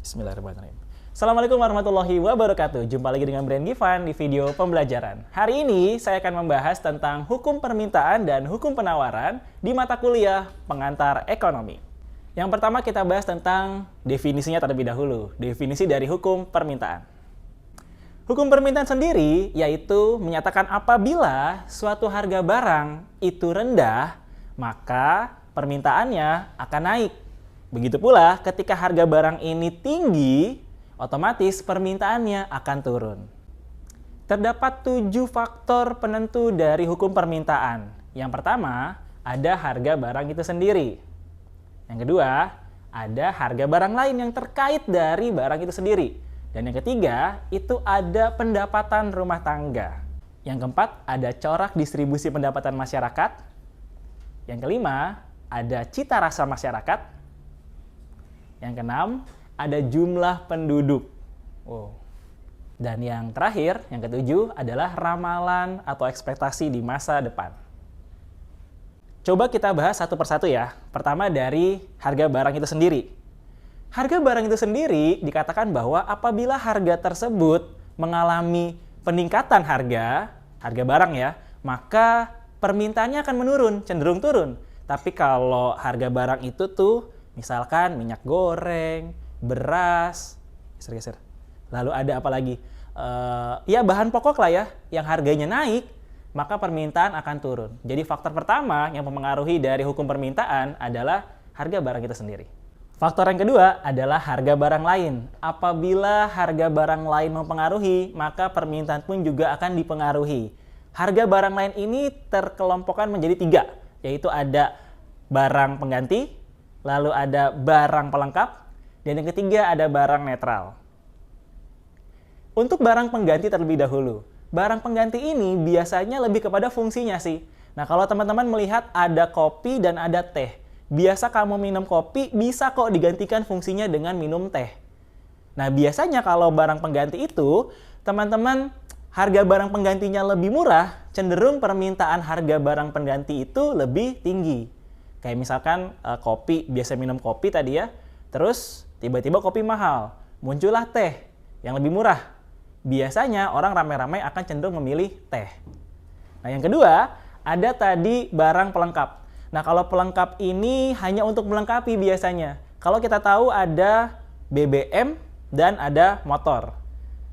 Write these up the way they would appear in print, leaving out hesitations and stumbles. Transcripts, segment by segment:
Bismillahirrahmanirrahim. Assalamualaikum warahmatullahi wabarakatuh. Jumpa lagi dengan Brand Givan di video pembelajaran. Hari ini saya akan membahas tentang hukum permintaan dan hukum penawaran di mata kuliah pengantar ekonomi. Yang pertama kita bahas tentang definisinya terlebih dahulu. Definisi dari hukum permintaan. Hukum permintaan sendiri yaitu menyatakan apabila suatu harga barang itu rendah, maka permintaannya akan naik. Begitu pula ketika harga barang ini tinggi, otomatis permintaannya akan turun. Terdapat 7 faktor penentu dari hukum permintaan. Yang pertama, ada harga barang itu sendiri. Yang kedua, ada harga barang lain yang terkait dari barang itu sendiri. Dan yang ketiga, itu ada pendapatan rumah tangga. Yang keempat, ada corak distribusi pendapatan masyarakat. Yang kelima, ada cita rasa masyarakat. Yang keenam, ada jumlah penduduk. Dan yang terakhir, yang ketujuh, adalah ramalan atau ekspektasi di masa depan. Coba kita bahas satu persatu ya. Pertama dari harga barang itu sendiri. Harga barang itu sendiri dikatakan bahwa apabila harga tersebut mengalami peningkatan harga barang ya, maka permintaannya akan menurun, cenderung turun. Tapi kalau harga barang itu tuh misalkan minyak goreng, beras, geser-geser. Lalu ada apa lagi? Ya bahan pokok lah ya, yang harganya naik, maka permintaan akan turun. Jadi faktor pertama yang mempengaruhi dari hukum permintaan adalah harga barang itu sendiri. Faktor yang kedua adalah harga barang lain. Apabila harga barang lain mempengaruhi, maka permintaan pun juga akan dipengaruhi. Harga barang lain ini terkelompokkan menjadi 3, yaitu ada barang pengganti, lalu ada barang pelengkap, dan yang ketiga ada barang netral. Untuk barang pengganti terlebih dahulu. Barang pengganti ini biasanya lebih kepada fungsinya sih. Nah, kalau teman-teman melihat ada kopi dan ada teh. Biasa kamu minum kopi, bisa kok digantikan fungsinya dengan minum teh. Nah, biasanya kalau barang pengganti itu, teman-teman harga barang penggantinya lebih murah, cenderung permintaan harga barang pengganti itu lebih tinggi. Kayak misalkan kopi, biasa minum kopi tadi ya, terus tiba-tiba kopi mahal, muncullah teh yang lebih murah. Biasanya orang ramai-ramai akan cenderung memilih teh. Nah yang kedua, ada tadi barang pelengkap. Nah kalau pelengkap ini hanya untuk melengkapi biasanya. Kalau kita tahu ada BBM dan ada motor.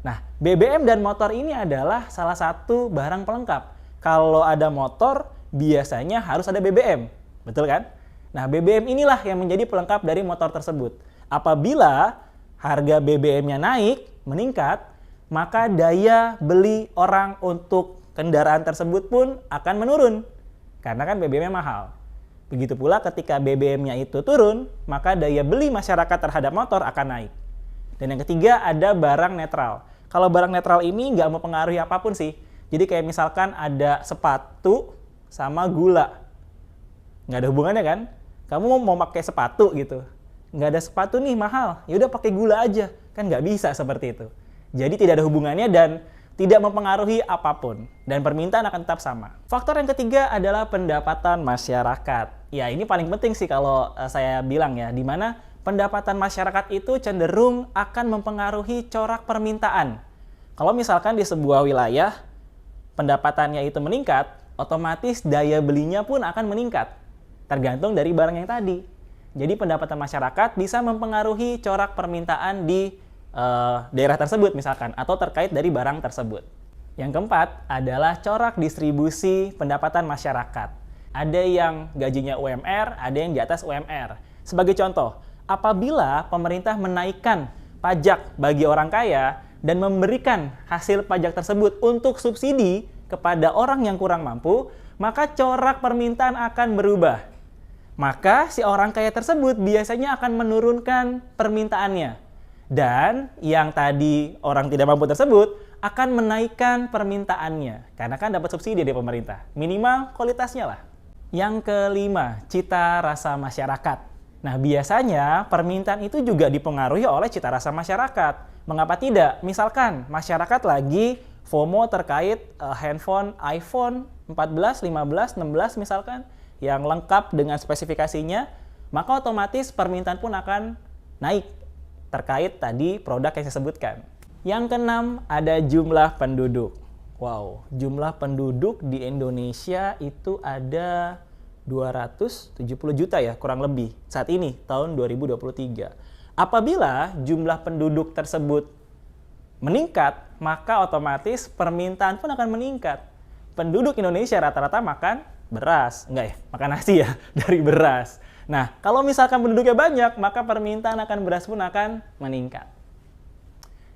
Nah BBM dan motor ini adalah salah satu barang pelengkap. Kalau ada motor, biasanya harus ada BBM. Betul kan? Nah, BBM inilah yang menjadi pelengkap dari motor tersebut. Apabila harga BBM-nya naik, meningkat, maka daya beli orang untuk kendaraan tersebut pun akan menurun. Karena kan BBM-nya mahal. Begitu pula ketika BBM-nya itu turun, maka daya beli masyarakat terhadap motor akan naik. Dan yang ketiga ada barang netral. Kalau barang netral ini nggak mempengaruhi apapun sih. Jadi kayak misalkan ada sepatu sama gula. Nggak ada hubungannya kan? Kamu mau pakai sepatu gitu, nggak ada sepatu nih mahal, ya udah pakai gula aja, kan nggak bisa seperti itu. Jadi tidak ada hubungannya dan tidak mempengaruhi apapun, dan permintaan akan tetap sama. Faktor yang ketiga adalah pendapatan masyarakat. Ya ini paling penting sih kalau saya bilang ya, di mana pendapatan masyarakat itu cenderung akan mempengaruhi corak permintaan. Kalau misalkan di sebuah wilayah pendapatannya itu meningkat, otomatis daya belinya pun akan meningkat. Tergantung dari barang yang tadi. Jadi pendapatan masyarakat bisa mempengaruhi corak permintaan di daerah tersebut misalkan, atau terkait dari barang tersebut. Yang keempat adalah corak distribusi pendapatan masyarakat. Ada yang gajinya UMR, ada yang di atas UMR. Sebagai contoh, apabila pemerintah menaikkan pajak bagi orang kaya dan memberikan hasil pajak tersebut untuk subsidi kepada orang yang kurang mampu, maka corak permintaan akan berubah. Maka si orang kaya tersebut biasanya akan menurunkan permintaannya. Dan yang tadi orang tidak mampu tersebut akan menaikkan permintaannya. Karena kan dapat subsidi dari pemerintah. Minimal kualitasnya lah. Yang kelima, cita rasa masyarakat. Nah biasanya permintaan itu juga dipengaruhi oleh cita rasa masyarakat. Mengapa tidak? Misalkan masyarakat lagi FOMO terkait handphone iPhone 14, 15, 16 misalkan, yang lengkap dengan spesifikasinya, maka otomatis permintaan pun akan naik. terkait tadi produk yang saya sebutkan. Yang keenam, ada jumlah penduduk. Wow, jumlah penduduk di Indonesia itu ada 270 juta ya, kurang lebih saat ini, tahun 2023. Apabila jumlah penduduk tersebut meningkat, maka otomatis permintaan pun akan meningkat. Penduduk Indonesia rata-rata makan beras, enggak ya, makan nasi ya, dari beras. Nah, kalau misalkan penduduknya banyak, maka permintaan akan beras pun akan meningkat.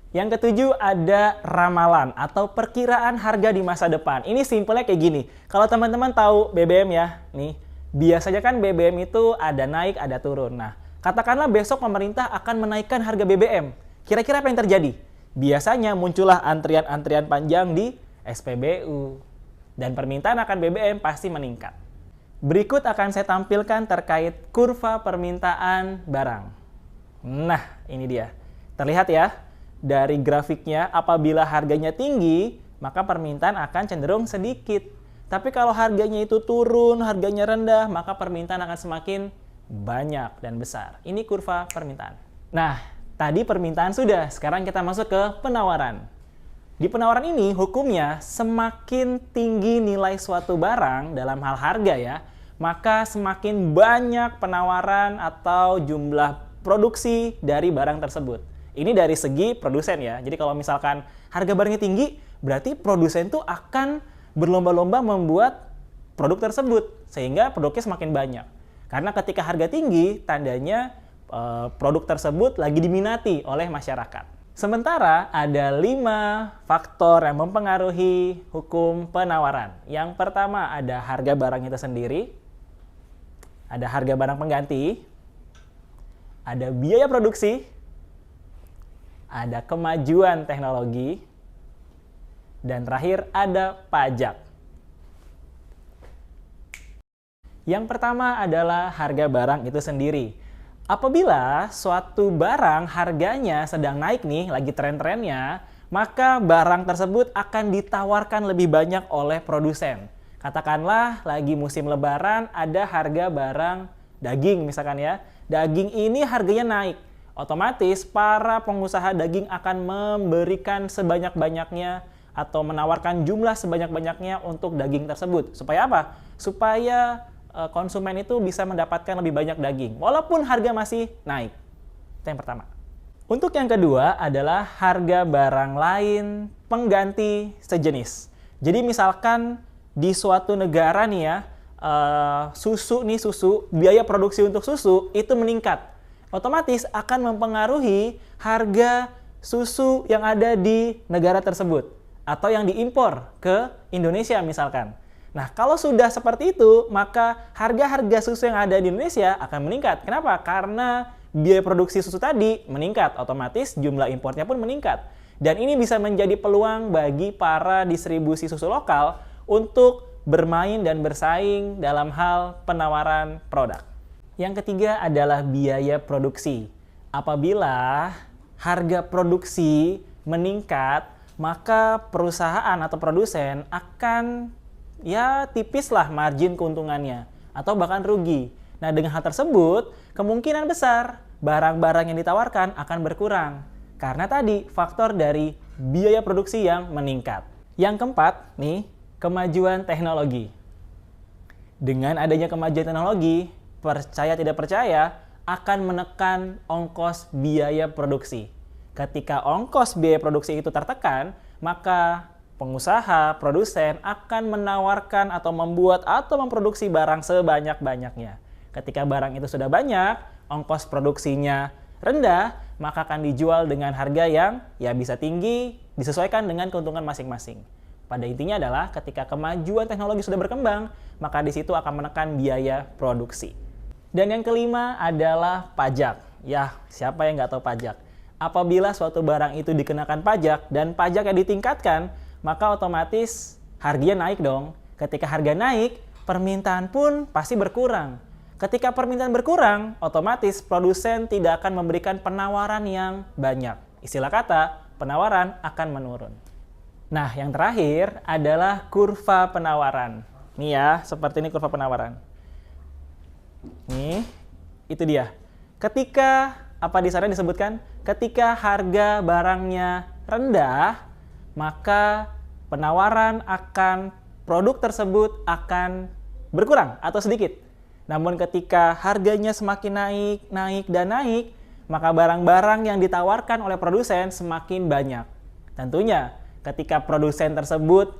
Yang ketujuh, ada ramalan atau perkiraan harga di masa depan. Ini simpelnya kayak gini. Kalau teman-teman tahu BBM ya, nih, biasanya kan BBM itu ada naik, ada turun. Nah, katakanlah besok pemerintah akan menaikkan harga BBM. Kira-kira apa yang terjadi? Biasanya muncullah antrian-antrian panjang di SPBU. Dan permintaan akan BBM pasti meningkat. Berikut akan saya tampilkan terkait kurva permintaan barang. Nah, ini dia. Terlihat ya, dari grafiknya apabila harganya tinggi, maka permintaan akan cenderung sedikit. Tapi kalau harganya itu turun, harganya rendah, maka permintaan akan semakin banyak dan besar. Ini kurva permintaan. Nah, tadi permintaan sudah, sekarang kita masuk ke penawaran. Di penawaran ini, hukumnya semakin tinggi nilai suatu barang dalam hal harga ya, maka semakin banyak penawaran atau jumlah produksi dari barang tersebut. Ini dari segi produsen ya. Jadi kalau misalkan harga barangnya tinggi, berarti produsen tuh akan berlomba-lomba membuat produk tersebut, sehingga produknya semakin banyak. Karena ketika harga tinggi, tandanya produk tersebut lagi diminati oleh masyarakat. Sementara ada 5 faktor yang mempengaruhi hukum penawaran. Yang pertama ada harga barang itu sendiri, ada harga barang pengganti, ada biaya produksi, ada kemajuan teknologi, dan terakhir ada pajak. Yang pertama adalah harga barang itu sendiri. Apabila suatu barang harganya sedang naik nih, lagi tren-trennya, maka barang tersebut akan ditawarkan lebih banyak oleh produsen. Katakanlah lagi musim lebaran ada harga barang daging misalkan ya. Daging ini harganya naik. Otomatis para pengusaha daging akan memberikan sebanyak-banyaknya atau menawarkan jumlah sebanyak-banyaknya untuk daging tersebut. Supaya apa? Supaya konsumen itu bisa mendapatkan lebih banyak daging, walaupun harga masih naik. Itu yang pertama. Untuk yang kedua adalah harga barang lain pengganti sejenis. Jadi misalkan di suatu negara nih ya, susu, biaya produksi untuk susu itu meningkat. Otomatis akan mempengaruhi harga susu yang ada di negara tersebut atau yang diimpor ke Indonesia misalkan. Nah, kalau sudah seperti itu, maka harga-harga susu yang ada di Indonesia akan meningkat. Kenapa? Karena biaya produksi susu tadi meningkat, otomatis jumlah impornya pun meningkat. Dan ini bisa menjadi peluang bagi para distribusi susu lokal untuk bermain dan bersaing dalam hal penawaran produk. Yang ketiga adalah biaya produksi. Apabila harga produksi meningkat, maka perusahaan atau produsen akan ya tipislah margin keuntungannya atau bahkan rugi. Nah, dengan hal tersebut, kemungkinan besar barang-barang yang ditawarkan akan berkurang. Karena tadi faktor dari biaya produksi yang meningkat. Yang keempat, nih, kemajuan teknologi. Dengan adanya kemajuan teknologi, percaya tidak percaya, akan menekan ongkos biaya produksi. Ketika ongkos biaya produksi itu tertekan, maka pengusaha, produsen akan menawarkan atau membuat atau memproduksi barang sebanyak-banyaknya. Ketika barang itu sudah banyak, ongkos produksinya rendah, maka akan dijual dengan harga yang ya bisa tinggi, disesuaikan dengan keuntungan masing-masing. Pada intinya adalah ketika kemajuan teknologi sudah berkembang, maka di situ akan menekan biaya produksi. Dan yang kelima adalah pajak. Ya, siapa yang nggak tahu pajak? Apabila suatu barang itu dikenakan pajak dan pajaknya ditingkatkan, maka otomatis harganya naik dong. Ketika harga naik, permintaan pun pasti berkurang. Ketika permintaan berkurang, otomatis produsen tidak akan memberikan penawaran yang banyak. Istilah kata, penawaran akan menurun. Nah, yang terakhir adalah kurva penawaran. Nih ya, seperti ini kurva penawaran. Nih, itu dia. Ketika, apa di sana disebutkan? ketika harga barangnya rendah, maka penawaran akan produk tersebut akan berkurang atau sedikit. Namun ketika harganya semakin naik, maka barang-barang yang ditawarkan oleh produsen semakin banyak. Tentunya ketika produsen tersebut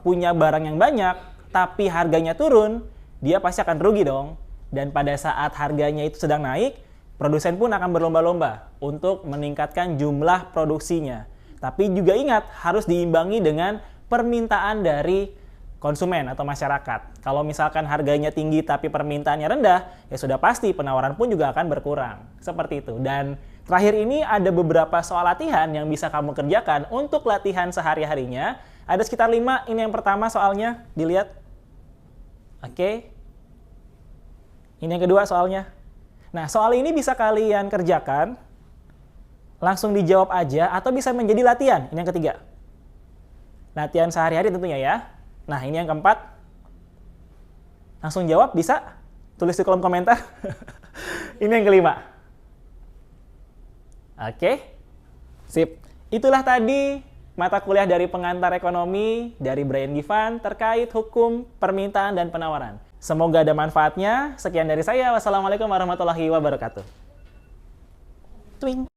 punya barang yang banyak, tapi harganya turun, dia pasti akan rugi dong. Dan pada saat harganya itu sedang naik, produsen pun akan berlomba-lomba untuk meningkatkan jumlah produksinya. Tapi juga ingat, harus diimbangi dengan permintaan dari konsumen atau masyarakat. Kalau misalkan harganya tinggi tapi permintaannya rendah, ya sudah pasti penawaran pun juga akan berkurang. Seperti itu. Dan terakhir ini ada beberapa soal latihan yang bisa kamu kerjakan untuk latihan sehari-harinya. Ada sekitar 5, ini yang pertama soalnya, dilihat. Oke. Ini yang kedua soalnya. Nah, soal ini bisa kalian kerjakan, langsung dijawab aja, atau bisa menjadi latihan. Ini yang ketiga. Latihan sehari-hari tentunya ya. Nah, ini yang keempat. Langsung jawab, bisa? Tulis di kolom komentar. Ini yang kelima. Oke. Sip. Itulah tadi mata kuliah dari pengantar ekonomi dari Brian Givan terkait hukum permintaan dan penawaran. Semoga ada manfaatnya. Sekian dari saya. Wassalamualaikum warahmatullahi wabarakatuh. Twing.